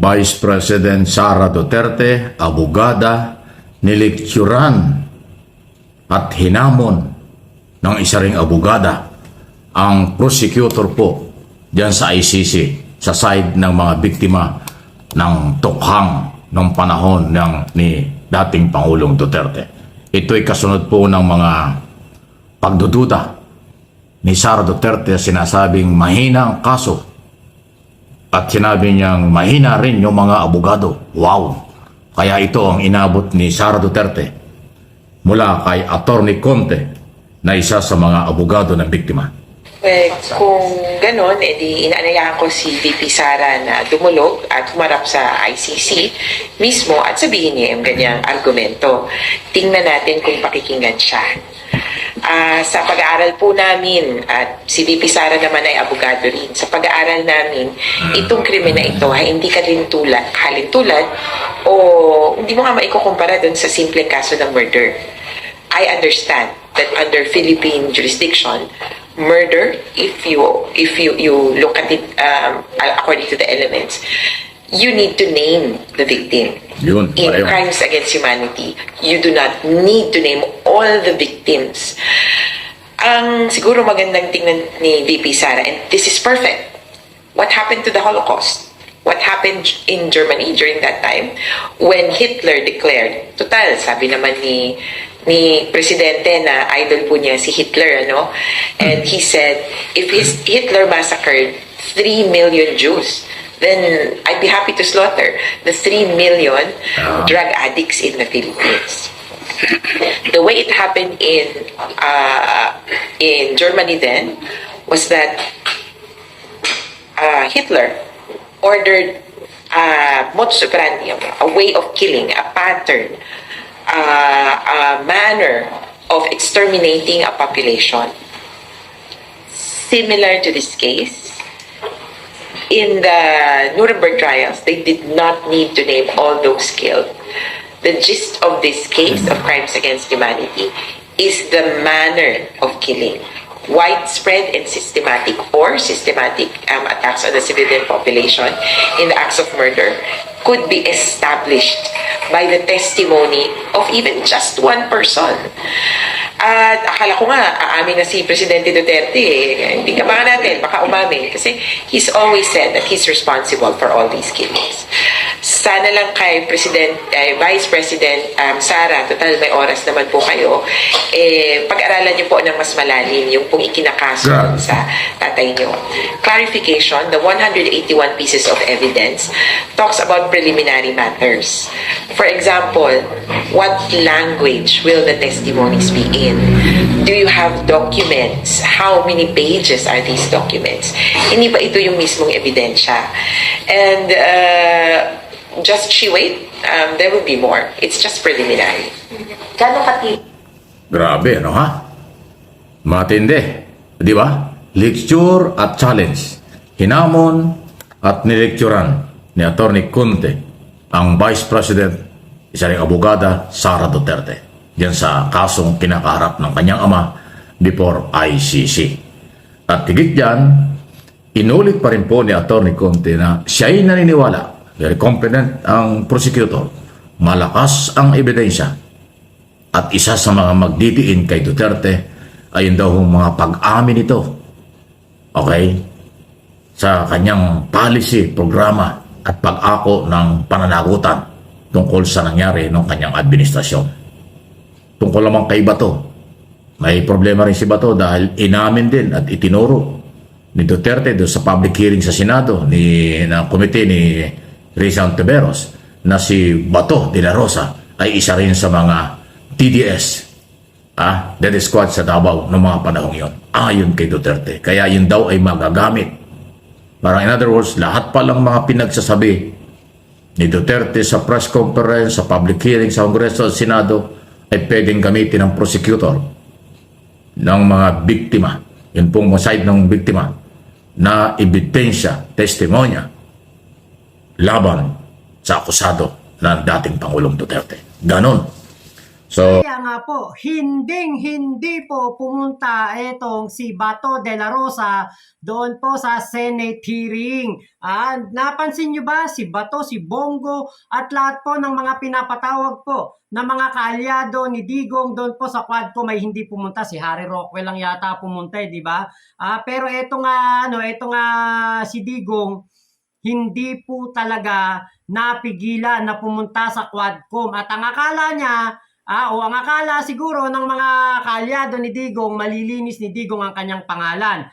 Vice President Sara Duterte, abogada, nilektyuran at hinamon ng isa ring abogada ang prosecutor po diyan sa ICC sa side ng mga biktima ng tukhang ng panahon ni dating Pangulong Duterte. Ito'y kasunod po ng mga pagdududa ni Sara Duterte, sinasabing mahina ang kaso at sinabi niyang mahina rin yung mga abogado. Wow! Kaya ito ang inabot ni Sara Duterte mula kay Attorney Conte na isa sa mga abogado ng biktima. Kung ganon, edi inaanayahan ko si VP Sara na dumulog at humarap sa ICC mismo at sabihin niya yung ganyang argumento. Tingnan natin kung pakikinggan siya. Sa pag-aaral po namin, at si VP Sara naman ay abogado rin, sa pag-aaral namin, itong krimen na ito ay hindi halintulad o hindi mo nga maikukumpara dun sa simpleng kaso ng murder. I understand that under Philippine jurisdiction, murder, if you look at it according to the elements, you need to name the victim. Yun, in crimes against humanity, you do not need to name all the victims. Ang siguro magandang tingnan ni VP Sara, and this is perfect, what happened to the Holocaust? What happened in Germany during that time when Hitler declared, total, sabi naman ni Presidente na idol po niya si Hitler, ano? And he said, if Hitler massacred 3 million Jews, then I'd be happy to slaughter the 3 million drug addicts in the Philippines. The way it happened in Germany then was that Hitler ordered modus operandi, a way of killing, a pattern, a manner of exterminating a population. Similar to this case, in the Nuremberg trials, they did not need to name all those killed. The gist of this case of crimes against humanity is the manner of killing. Widespread and systematic attacks on the civilian population in the acts of murder could be established by the testimony of even just one person. At akala ko nga, aamin na si Presidente Duterte, hindi ka baka natin, baka umamin. Kasi he's always said that he's responsible for all these killings. Sana lang kay Vice President Sara, total may oras naman po kayo, pag-aralan niyo po ng mas malalim yung pong ikinakaso sa tatay niyo. Clarification, the 181 pieces of evidence talks about preliminary matters. For example, what language will the testimonies be in? Do you have documents? How many pages are these documents? Hindi ba ito yung mismong ebidensya? And just she wait, there will be more. It's just preliminary. Grabe, ano ha? Matindi. Di ba? Lecture at challenge. Hinamon at nilekturan ni Attorney Conte ang Vice President, isa ring abogada, Sara Duterte, diyan sa kasong kinakaharap ng kanyang ama before ICC. At higit diyan, inulit pa rin po ni Attorney Conte na siya'y naniniwala, very confident ang prosecutor, malakas ang ebidensya, at isa sa mga magdidiin kay Duterte ay yun daw mga pag-amin nito, okay, sa kanyang policy, programa at pag-ako ng pananagutan tungkol sa nangyari ng kanyang administrasyon. Tungkol naman kay Bato, may problema rin si Bato dahil inamin din at itinuro ni Duterte doon sa public hearing sa Senado ng komite ni Risa Ontiveros na si Bato de la Rosa ay isa rin sa mga TDS, death squad sa Davao ng mga panahong yon, ayon kay Duterte. Kaya yun daw ay magagamit. Parang in other words, lahat pa lang mga pinagsasabi ni Duterte sa press conference, sa public hearing sa Kongreso at Senado ay pwedeng gamitin ng prosecutor ng mga biktima, yun pong side ng biktima, na ebidensya, testimonya laban sa akusado ng dating Pangulong Duterte. Ganon. So, Kaya nga po, hindi po pumunta itong si Bato de la Rosa doon po sa Senate hearing. Napansin nyo ba si Bato, si Bongo at lahat po ng mga pinapatawag po na mga kaalyado ni Digong doon po sa Quadcom ay hindi pumunta. Si Harry Rockwell lang yata pumunta, di ba? Pero ito nga si Digong hindi po talaga napigilan na pumunta sa Quadcom at ang akala niya ang akala siguro ng mga kaalyado ni Digong, malilinis ni Digong ang kanyang pangalan.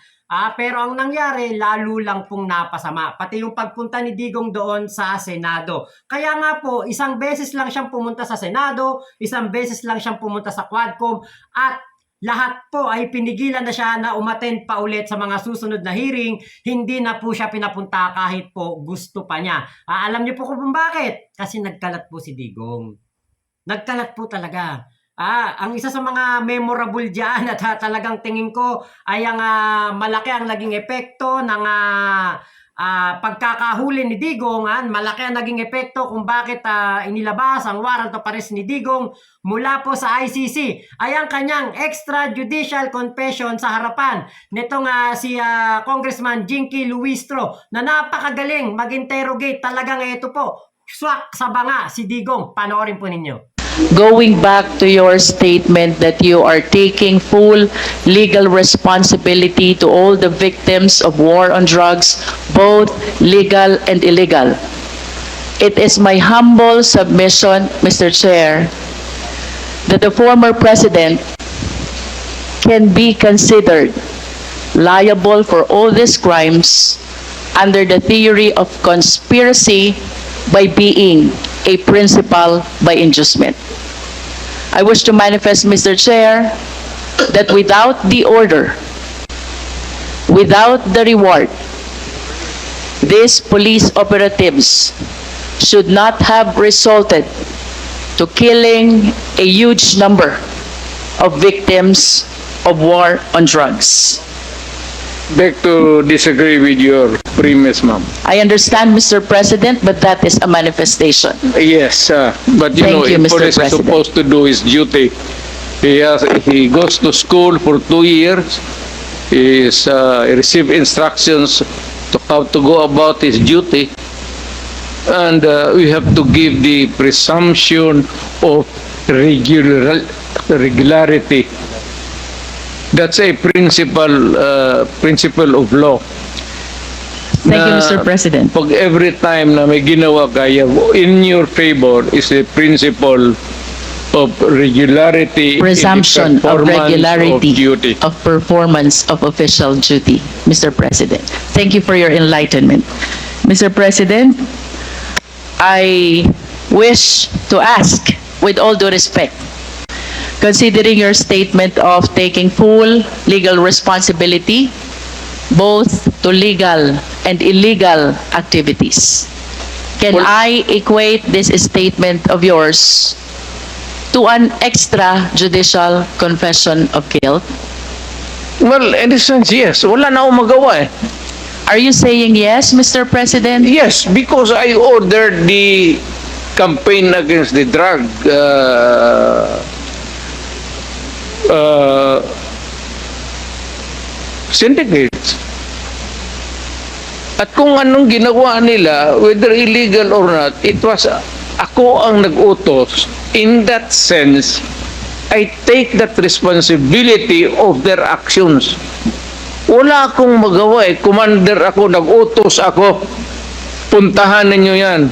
Pero ang nangyari, lalo lang pong napasama. Pati yung pagpunta ni Digong doon sa Senado. Kaya nga po, isang beses lang siyang pumunta sa Senado, isang beses lang siyang pumunta sa Quadcom, at lahat po ay pinigilan na siya na umattend pa ulit sa mga susunod na hearing. Hindi na po siya pinapunta kahit po gusto pa niya. Alam niyo po kung bakit? Kasi nagkalat po si Digong. Nagkalat po talaga. Ang isa sa mga memorable dyan at talagang tingin ko ay ang malaki ang naging epekto ng pagkakahuli ni Digong. Malaki ang naging epekto kung bakit inilabas ang warrant of arrest ni Digong mula po sa ICC ay ang kanyang extrajudicial confession sa harapan nitong si Congressman Jinky Luistro na napakagaling mag-interrogate. Talagang ito po, swak sa banga si Digong. Panoorin po ninyo. Going back to your statement that you are taking full legal responsibility to all the victims of war on drugs, both legal and illegal. It is my humble submission, Mr. Chair, that the former president can be considered liable for all these crimes under the theory of conspiracy by being a principal by inducement. I wish to manifest, Mr. Chair, that without the order, without the reward, these police operatives should not have resulted to killing a huge number of victims of war on drugs. Beg to disagree with your premise, ma'am. I understand, Mr. President, but that is a manifestation. Yes, but you Thank know, you, a Mr. police is President. supposed to do his duty. He goes to school for 2 years. He receive instructions to how to go about his duty. And we have to give the presumption of regularity. That's a principle of law. Thank you, Na Mr. President. Pag every time na may ginawa kaya in your favor is a principle of regularity Presumption in the of performance regularity of duty. of performance of official duty, Mr. President. Thank you for your enlightenment. Mr. President, I wish to ask, with all due respect, considering your statement of taking full legal responsibility both to legal and illegal activities, can I equate this statement of yours to an extrajudicial confession of guilt? Well, in a sense, yes. Wala na akong magawa eh. Are you saying yes, Mr. President? Yes, because I ordered the campaign against the drug syndicates. At kung anong ginawa nila, whether illegal or not, it was ako ang nag-utos. In that sense, I take that responsibility of their actions. Wala akong magawa eh. Commander ako, nag-utos ako. Puntahan ninyo yan.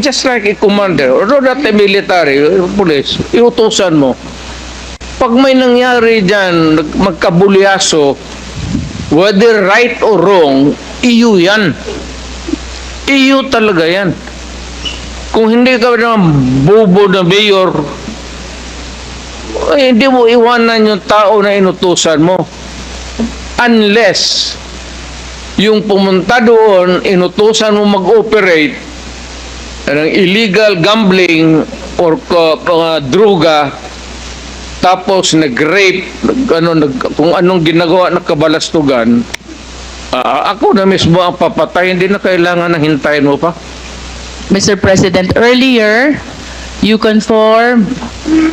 Just like a commander, or not a military, police, iutosan mo. Pag may nangyari dyan, magkabulyaso, whether right or wrong, iyo yan. Iyo talaga yan. Kung hindi ka naman bobo na mayor, hindi mo iwanan yung tao na inutusan mo. Unless yung pumunta doon, inutusan mo mag-operate ng illegal gambling or droga, tapos nag-rape, kung anong ginagawa na kabalastugan, ako na mismo ang papatay, hindi na kailangan na hintayin mo pa. Mr. President, earlier, you conform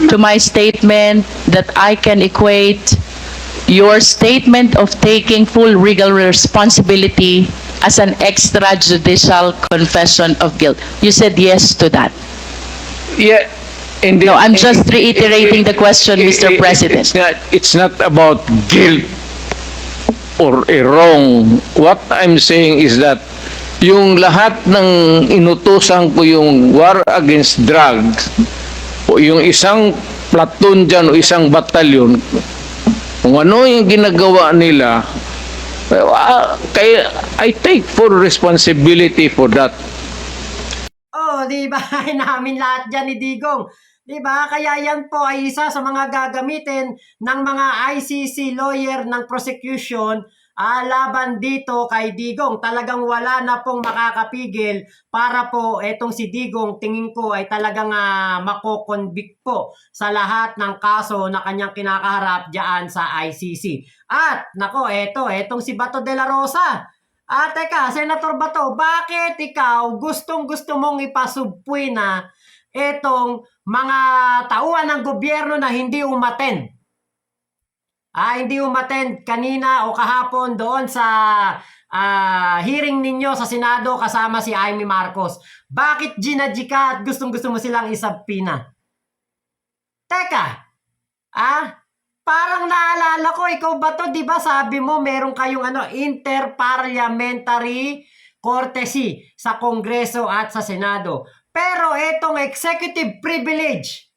to my statement that I can equate your statement of taking full legal responsibility as an extrajudicial confession of guilt. You said yes to that. Yeah. No, I'm just reiterating the question, Mr. President. It's not about guilt or a wrong. What I'm saying is that yung lahat ng inutusan ko yung war against drugs, o yung isang platoon dyan o isang batalyon, kung ano yung ginagawa nila, kaya I take full responsibility for that. Oh, di ba? Namin lahat dyan ni Digong. Di ba? Kaya yan po ay isa sa mga gagamitin ng mga ICC lawyer ng prosecution laban dito kay Digong. Talagang wala na pong makakapigil para po etong si Digong tingin ko ay talagang mako-convict po sa lahat ng kaso na kanyang kinakaharap diyan sa ICC. At nako, etong si Bato de la Rosa. Teka, Senator Bato, bakit ikaw gustong-gusto mong ipasubpoy na etong mga tauhan ng gobyerno na hindi umattend? Hindi umattend kanina o kahapon doon sa hearing ninyo sa Senado kasama si Amy Marcos. Bakit ginadji ka at gustong-gusto mo silang isubpoena? Teka, parang naalala ko, ikaw ba to, di ba sabi mo meron kayong interparliamentary courtesy sa Kongreso at sa Senado. Pero etong executive privilege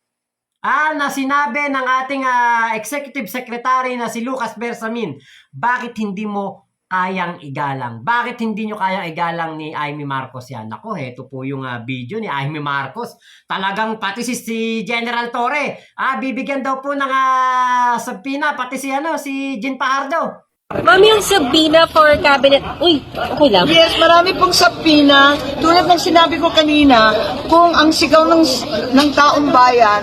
na sinabi ng ating executive secretary na si Lucas Bersamin, bakit hindi mo kayang igalang? Bakit hindi nyo kayang igalang ni Amy Marcos yan? Ako, heto po yung video ni Amy Marcos. Talagang pati si General Torre, bibigyan daw po ng subpoena, pati si Jean Fajardo. Ma'am, yung subpoena for cabinet... Uy, okay lang. Yes, marami pong subpoena. Tulad ng sinabi ko kanina, kung ang sigaw ng taong bayan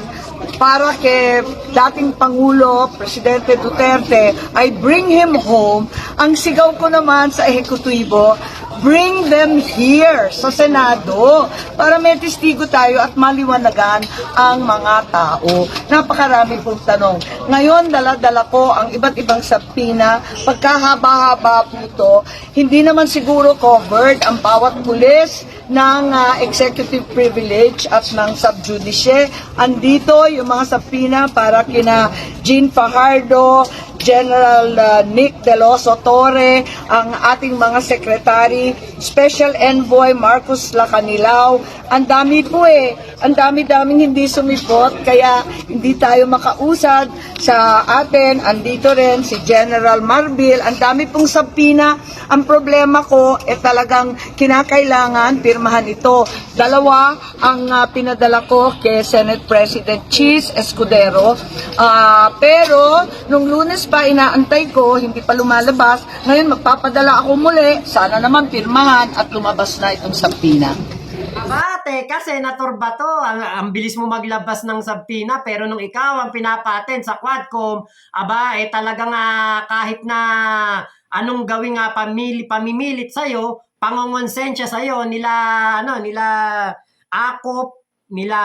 para kay dating Pangulo, Presidente Duterte, ay bring him home, ang sigaw ko naman sa ehekutibo, bring them here sa Senado para may testigo tayo at maliwanagan ang mga tao. Napakarami pong tanong. Ngayon, dala-dala ko ang iba't ibang subpoena. Pagkahaba-haba po ito, hindi naman siguro covered ang bawat pulis ng executive privilege at ng subjudice. Andito yung mga subpoena para kina Jean Fajardo, General Nick Deloso Torre, ang ating mga secretary, Special Envoy Marcos Lacanilao. Ang dami po ang dami-daming hindi sumipot, kaya hindi tayo makausad sa atin. Andito rin si General Marbil, ang dami pong subpoena. Ang problema ko, talagang kinakailangan pirmahan ito. Dalawa ang pinadala ko kay Senate President Cheese Escudero. Pero, nung Lunes pa inaantay ko, hindi pa lumalabas. Ngayon, magpapadala ako muli. Sana naman pirmahan at lumabas na itong subpoena. Teka, Senator Bato, ang bilis mo maglabas ng subpoena, pero nung ikaw ang pinapaten sa Quadcom, talagang kahit na anong gawing pamimilit sa'yo, pangongonsensya sa'yo, nila Akop, nila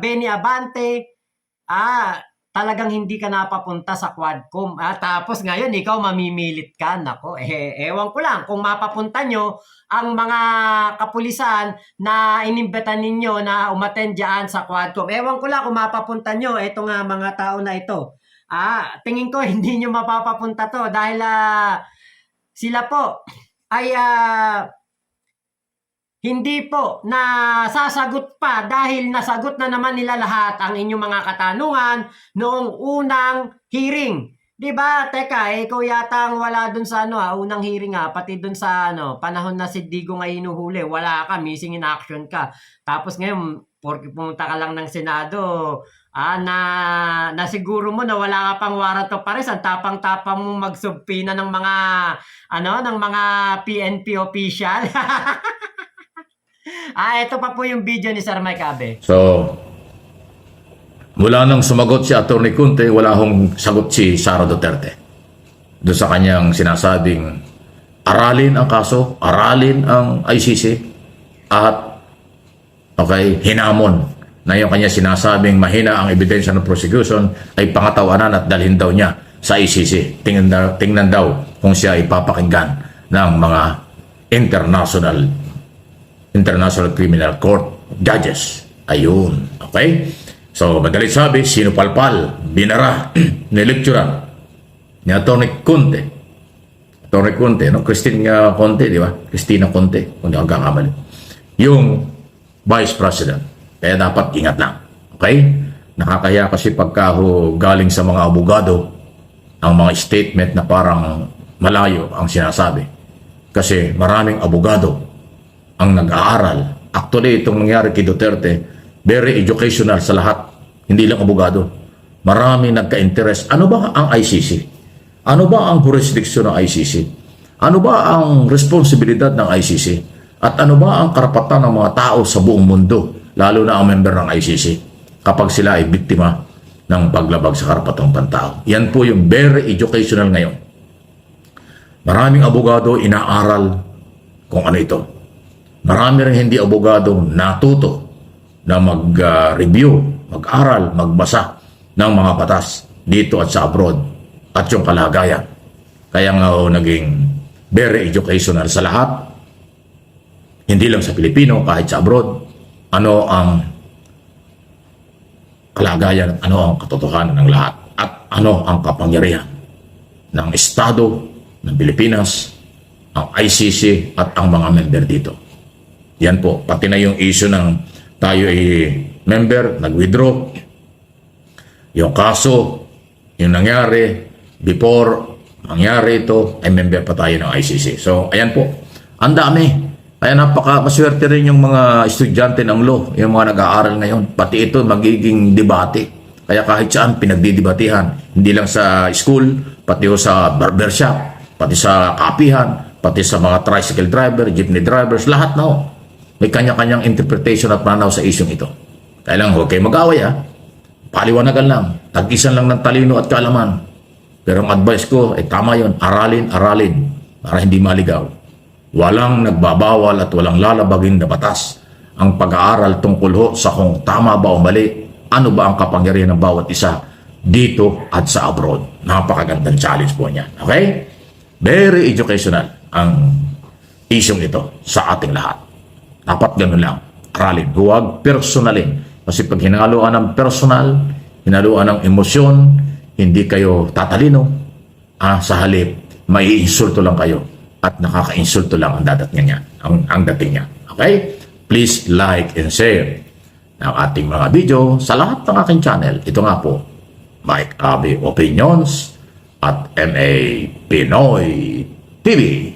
Benny Abante, talagang hindi ka napapunta sa Quadcom. Tapos ngayon, ikaw mamimilit ka. Nako, ewan ko lang kung mapapunta nyo ang mga kapulisan na inimbetan ninyo na umattend dyan sa Quadcom. Ewan ko lang kung mapapunta nyo itong mga tao na ito. Tingin ko hindi nyo mapapapunta to dahil sila po ay hindi po nasasagot pa dahil nasagot na naman nila lahat ang inyong mga katanungan noong unang hearing. Diba? Teka, ikaw yata ang wala dun sa unang hearing pati dun sa panahon na si Digong ay hinuhuli. Wala ka, missing in action ka. Tapos ngayon, porque pumunta ka lang ng Senado, na siguro mo na wala ka pang warrant of arrest, ang tapang-tapang mo magsubpoena ng mga ng mga PNP official. Ito pa po yung video ni Sir Mike Abe. So, mula nang sumagot si Atty. Conte, wala hong sagot si Sara Duterte. Doon sa kanyang sinasabing aralin ang kaso, aralin ang ICC, at hinamon na yung kanya sinasabing mahina ang ebidensya ng prosecution ay pangatawanan at dalhin daw niya sa ICC. Tingnan daw kung siya ay papakinggan ng mga International Criminal Court judges. Ayun. Okay? So, madalit sabi, sinupalpal, binara, nilecturan ni Atty. Conte. Atty. Conte, no? Christina Conte, di ba? Christina Conte, kung di ako kakamali. Yung Vice President. Kaya dapat ingat lang. Okay? Nakakaya kasi pagka galing sa mga abogado ang mga statement na parang malayo ang sinasabi. Kasi maraming abogado ang nag-aaral. Actually, itong nangyari kay Duterte, very educational sa lahat. Hindi lang abogado. Marami nagka-interest. Ano ba ang ICC? Ano ba ang jurisdiction ng ICC? Ano ba ang responsibilidad ng ICC? At ano ba ang karapatan ng mga tao sa buong mundo, lalo na ang member ng ICC, kapag sila ay biktima ng paglabag sa karapatang pantao? Yan po yung very educational ngayon. Maraming abogado inaaral kung ano ito. Marami rin hindi abogado natuto na mag-review, mag-aral, magbasa ng mga batas dito at sa abroad at yung kalagayan. Kaya nga naging very educational sa lahat, hindi lang sa Pilipino, kahit sa abroad, ano ang kalagayan, ano ang katotohanan ng lahat, at ano ang kapangyarihan ng Estado ng Pilipinas, ang ICC at ang mga member dito. Yan po, pati na yung issue ng tayo ay member, nag-withdraw, yung kaso, yung nangyari, before mangyari ito, ay member pa tayo ng ICC. So, ayan po, ang dami. Kaya maswerte rin yung mga estudyante ng law, yung mga nag-aaral ngayon. Pati ito magiging debate. Kaya kahit saan pinagdidebatihan, hindi lang sa school, pati sa barbershop, pati sa kapihan, pati sa mga tricycle driver, jeepney drivers, lahat na ho. May kanya-kanyang interpretation at pananaw sa isyong ito. Kaya lang, huwag kayo mag-away ha. Paliwanagan lang. Tag-isan lang ng talino at kaalaman. Pero ang advice ko, tama yun. Aralin para hindi maligaw. Walang nagbabawal at walang lalabagin na batas ang pag-aaral tungkol ho sa kung tama ba o mali, ano ba ang kapangyarihan ng bawat isa dito at sa abroad. Napakagandang challenge po niyan. Okay? Very educational ang isyong ito sa ating lahat. Dapat ganun lang. Aralin. Huwag personalin. Kasi pag hinaluan ng personal, hinaluan ng emosyon, hindi kayo tatalino. Sa halip, maiinsulto lang kayo. At nakaka-insulto lang ang dating niya. Ang dating niya. Okay? Please like and share ang ating mga video sa lahat ng aking channel. Ito nga po, Mike Abe Opinions at MA Pinoy TV.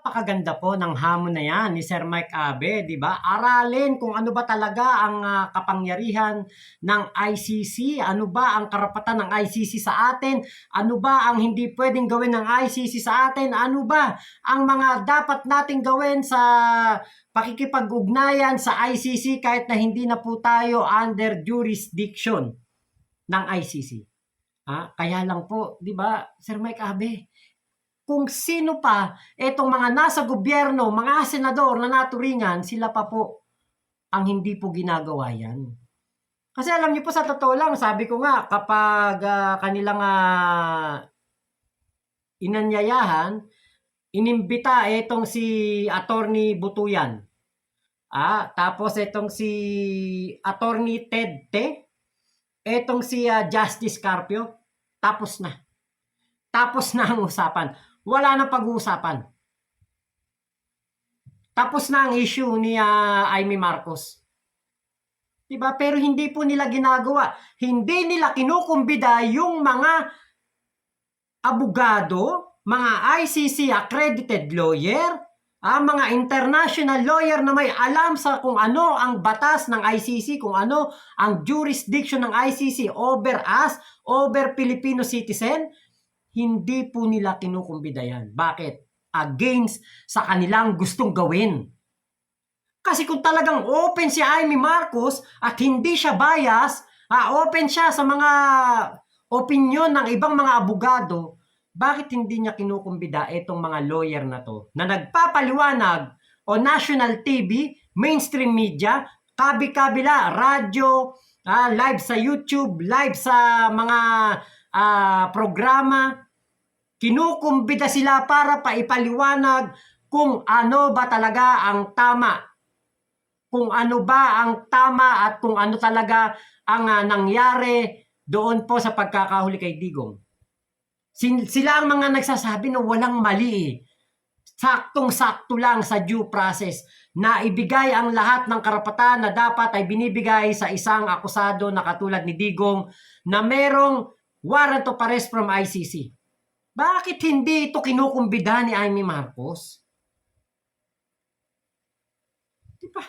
Napakaganda po ng hamon na yan ni Sir Mike Abe, di ba? Aralin kung ano ba talaga ang kapangyarihan ng ICC, ano ba ang karapatan ng ICC sa atin, ano ba ang hindi pwedeng gawin ng ICC sa atin, ano ba ang mga dapat nating gawin sa pakikipag-ugnayan sa ICC kahit na hindi na po tayo under jurisdiction ng ICC. Kaya lang po, di ba, Sir Mike Abe, kung sino pa itong mga nasa gobyerno, mga senador na naturingan, sila pa po ang hindi po ginagawa yan. Kasi alam niyo po sa totoo lang, sabi ko nga, kapag kanilang inanyayahan, inimbita itong si Attorney Butuyan. Tapos itong si Attorney Ted Te, itong si Justice Carpio, tapos na. Tapos na ang usapan. Wala na pag-uusapan. Tapos na ang issue ni Amy Marcos. Diba? Pero hindi po nila ginagawa. Hindi nila kinukumbida yung mga abogado, mga ICC accredited lawyer, mga international lawyer na may alam sa kung ano ang batas ng ICC, kung ano ang jurisdiction ng ICC over us, over Filipino citizen. Hindi po nila kinukumbida yan. Bakit? Against sa kanilang gustong gawin. Kasi kung talagang open si Amy Marcos at hindi siya bias, open siya sa mga opinion ng ibang mga abogado, bakit hindi niya kinukumbida itong mga lawyer na to na nagpapaliwanag o national TV mainstream media, kabi-kabila, radyo, live sa YouTube, live sa mga programa. Kinukumbida sila para paipaliwanag kung ano ba talaga ang tama. Kung ano ba ang tama at kung ano talaga ang nangyari doon po sa pagkakahuli kay Digong. Sila ang mga nagsasabi na walang mali eh. Saktong-sakto lang sa due process na ibigay ang lahat ng karapatan na dapat ay binibigay sa isang akusado na katulad ni Digong na merong warrant of arrest from ICC. Bakit hindi ito kinukumbida ni Amy Marcos? Diba?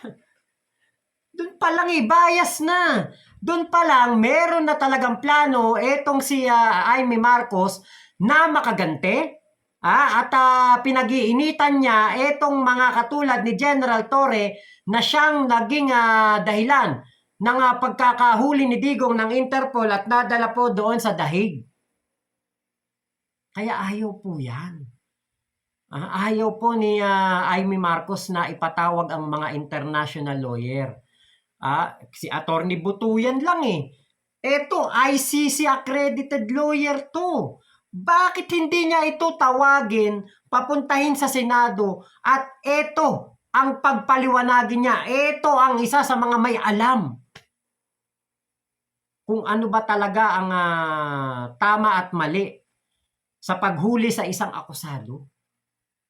Doon pa lang bias na. Doon pa lang meron na talagang plano etong si Amy Marcos na makagante. At pinag-iinitan niya etong mga katulad ni General Torre na siyang naging dahilan ng pagkakahuli ni Digong ng Interpol at nadala po doon sa dahig. Kaya ayaw po yan. Ayaw po ni Amy Marcos na ipatawag ang mga international lawyer. Si Attorney Butuyan lang eh. Eto, ICC accredited lawyer to. Bakit hindi niya ito tawagin, papuntahin sa Senado at eto ang pagpaliwanagin niya. Eto ang isa sa mga may alam kung ano ba talaga ang tama at mali sa paghuli sa isang akusado.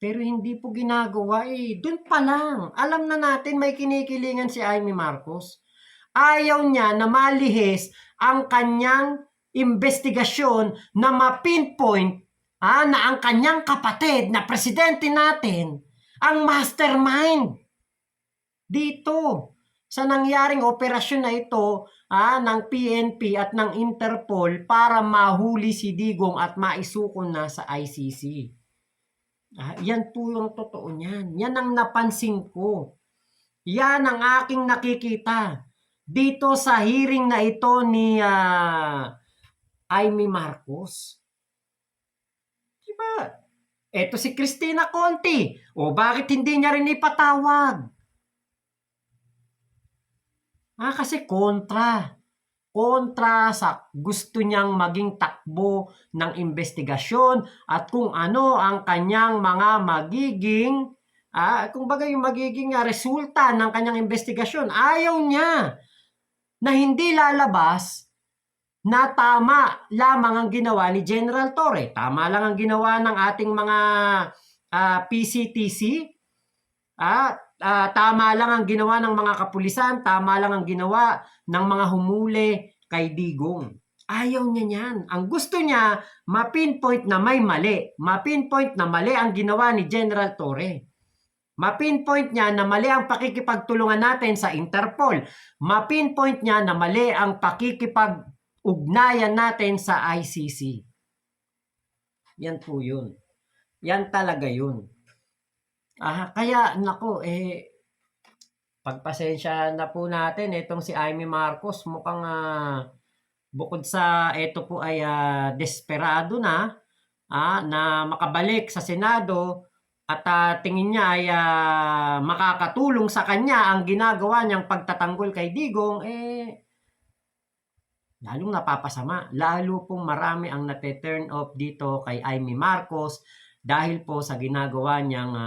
Pero hindi po ginagawa eh. Doon pa lang. Alam na natin may kinikilingan si Amy Marcos. Ayaw niya na malihis ang kanyang investigasyon na ma-pinpoint na ang kanyang kapatid na presidente natin ang mastermind dito sa nangyaring operasyon na ito ng PNP at ng Interpol para mahuli si Digong at maisukon na sa ICC. Yan po yung totoo niyan. Yan ang napansin ko. Yan ang aking nakikita dito sa hearing na ito ni Amy Marcos. Diba? Eto si Cristina Conti. O bakit hindi niya rin ipatawag? Kasi kontra sa gusto niyang maging takbo ng investigasyon at kung ano ang kanyang mga magiging kung bagay yung magiging resulta ng kanyang investigasyon. Ayaw niya na hindi lalabas na tama lamang ang ginawa ni General Torre. Tama lang ang ginawa ng ating mga PCTC. Tama lang ang ginawa ng mga kapulisan, tama lang ang ginawa ng mga humuli kay Digong. Ayaw niya niyan. Ang gusto niya, ma-pinpoint na may mali. Ma-pinpoint na mali ang ginawa ni General Torre. Ma-pinpoint niya na mali ang pakikipagtulungan natin sa Interpol. Ma-pinpoint niya na mali ang pakikipag-ugnayan natin sa ICC. Yan po yun. Yan talaga yun. Kaya nako pagpasensya na po natin itong si Amy Marcos mukhang bukod sa ito po ay desperado na makabalik sa Senado at tingin niya ay makakatulong sa kanya ang ginagawa niyang pagtatanggol kay Digong lalong napapasama. Lalo pong marami ang nate-turn off dito kay Amy Marcos dahil po sa ginagawa niyang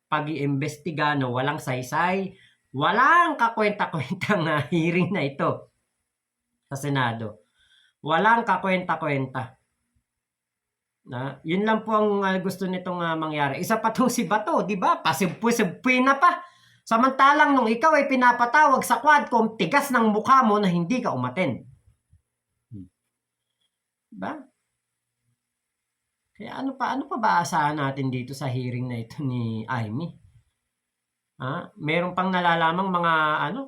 pag-iimbestiga na walang saysay, walang kakwenta-kwentang hearing na ito sa Senado. Walang kakwenta-kwenta. Yun lang po ang gusto nitong mangyari. Isa pa to si Bato, di ba? Pasibwi na pa. Samantalang nung ikaw ay pinapatawag sa Quadcom, tigas ng mukha mo na hindi ka umattend. Diba? Kaya ano pa ba asahan natin dito sa hearing na ito ni Amy? Meron pang nalalamang mga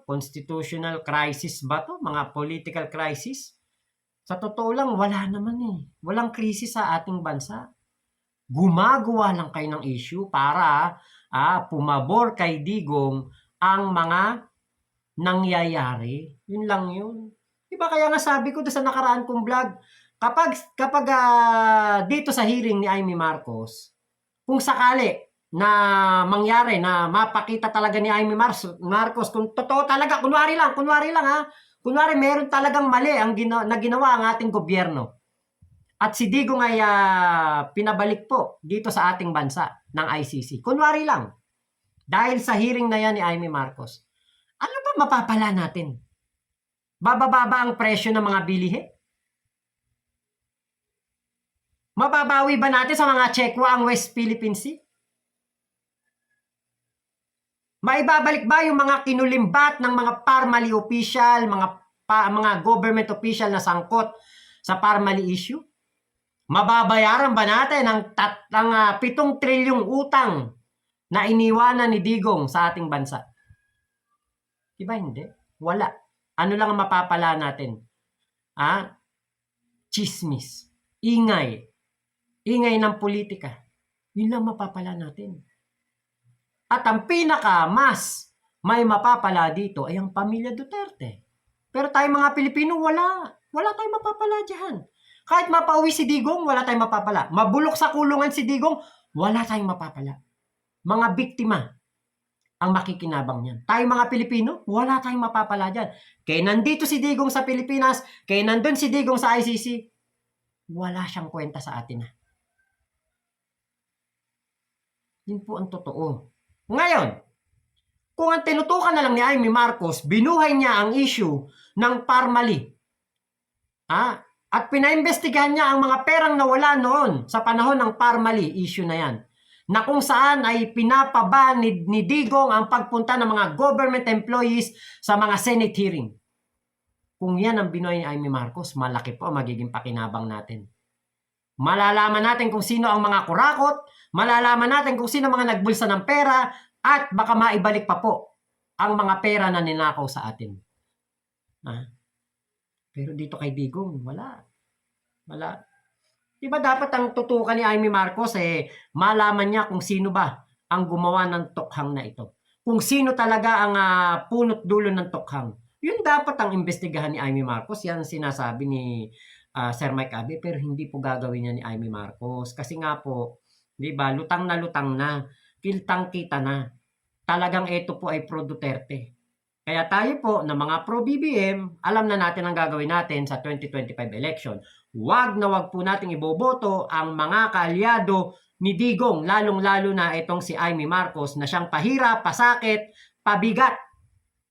constitutional crisis ba to? Mga political crisis? Sa totoo lang, wala naman Walang krisis sa ating bansa. Gumagawa lang kayo ng issue para pumabor kay Digong ang mga nangyayari. Yun lang yun. Diba kaya nga sabi ko sa nakaraan kong vlog, kapag dito sa hearing ni Amy Marcos, kung sakali na mangyari na mapakita talaga ni Amy Marcos kung totoo talaga, kunwari lang ha, kunwari meron talagang mali na ginawa ang ating gobyerno. At si Digong ay pinabalik po dito sa ating bansa ng ICC. Kunwari lang, dahil sa hearing na yan ni Amy Marcos, ano ba mapapala natin? Bababa ang presyo ng mga bilihin? Mababawi ba natin sa mga Chekwa ang West Philippine Sea? Maibabalik ba yung mga kinulimbat ng mga Parmali official, mga government official na sangkot sa Parmali issue? Mababayaran ba natin ang 7 trilyong utang na iniwanan ni Digong sa ating bansa? Diba hindi? Wala. Ano lang ang mapapala natin? Chismis. Ingay. Ingay ng politika. Yun lang mapapala natin. At ang mas may mapapala dito ay ang pamilya Duterte. Pero tayo mga Pilipino, wala. Wala tayong mapapala dyan. Kahit mapauwi si Digong, wala tayong mapapala. Mabulok sa kulungan si Digong, wala tayong mapapala. Mga biktima ang makikinabang niyan. Tayo mga Pilipino, wala tayong mapapala dyan. Kaya nandito si Digong sa Pilipinas, kaya nandun si Digong sa ICC, wala siyang kwenta sa atin. Yun po ang totoo. Ngayon, kung ang tinutukan na lang ni Amy Marcos, binuhay niya ang issue ng Parmali. At pinaimbestigahan niya ang mga perang nawala noon sa panahon ng Parmali issue na yan. Na kung saan ay pinapaba ni Digong ang pagpunta ng mga government employees sa mga Senate hearing. Kung yan ang binuhay ni Amy Marcos, malaki po magiging pakinabang natin. Malalaman natin kung sino ang mga kurakot, malalaman natin kung sino mga nagbulsa ng pera, at baka maibalik pa po ang mga pera na ninakaw sa atin. Pero dito kay Digong, wala. Wala. Diba dapat ang tutukan ni Amy Marcos malaman niya kung sino ba ang gumawa ng tokhang na ito. Kung sino talaga ang punot dulo ng tokhang. Yun dapat ang imbestigahan ni Amy Marcos. Yan sinasabi ni Sir Mike Abe, pero hindi po gagawin niya ni Amy Marcos. Kasi nga po, di ba, lutang na, kiltang-kita na. Talagang ito po ay pro Duterte. Kaya tayo po na mga pro BBM, alam na natin ang gagawin natin sa 2025 election. Wag na wag po nating iboboto ang mga kaalyado ni Digong, lalong-lalo na itong si Amy Marcos na siyang pahirap, pasakit, pabigat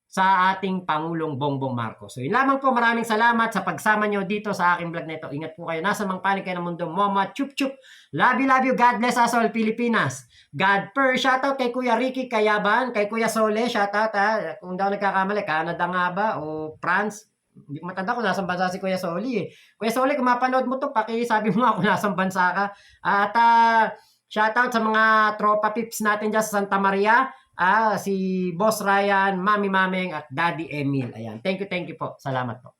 sa ating Pangulong Bongbong Marcos. So yun lamang po, maraming salamat sa pagsama nyo dito sa aking vlog na ito. Ingat po kayo, nasa mang panig kayo ng mundo. Mama, chup chup. Love you, God bless us all, Pilipinas. God per, shoutout kay Kuya Ricky Kayaban, kay Kuya Sole, shoutout kung daw nagkakamali, Canada nga ba o France? Hindi ko matanda kung nasang bansa si Kuya Soli Kuya Soli, kung mapanood mo to, sabi mo nga kung nasang bansa ka. At shoutout sa mga tropa pips natin dyan sa Santa Maria. Si Boss Ryan, Mami Mameng at Daddy Emil. Ayan. Thank you po. Salamat po.